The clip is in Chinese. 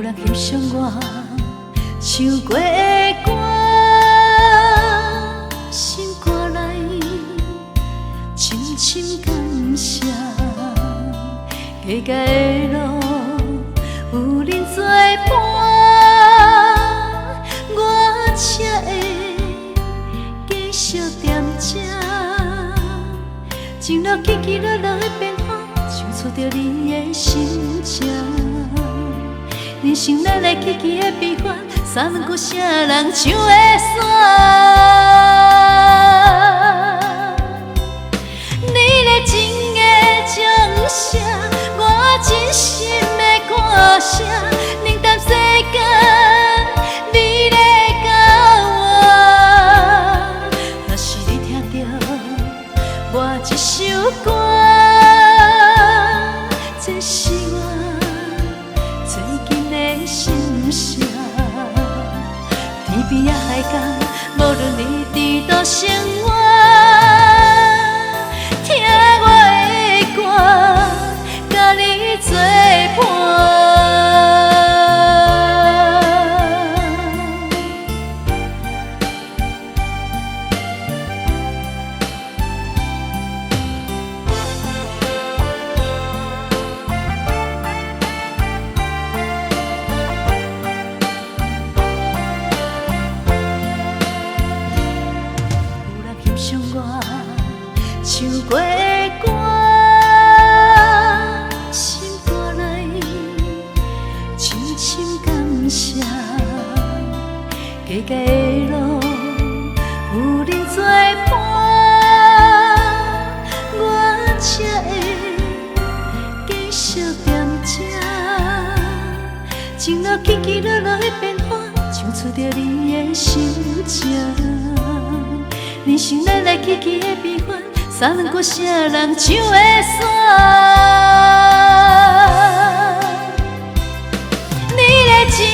人欣赏我唱过的歌，心肝内深深感谢，家家的路有恁作伴，我才会继续踮这。情路起起落落的变化，唱出着你的心情。人生来来去去的变幻，三问过啥人唱会煞？你的情的奖赏，我真心的感谢。冷淡世间，你来教我。若是你听到我这首歌，这是我最近的心声。天边仔海角，无论你伫倒生活，听我的歌，甲你作伴。欣赏我唱过的歌，心肝内深深感谢。家家的路有恁作伴，我才会继续踮这。情路起起落落的变化，唱出着你的心情。人生来来去去的变幻，三问过啥人唱会煞？你的情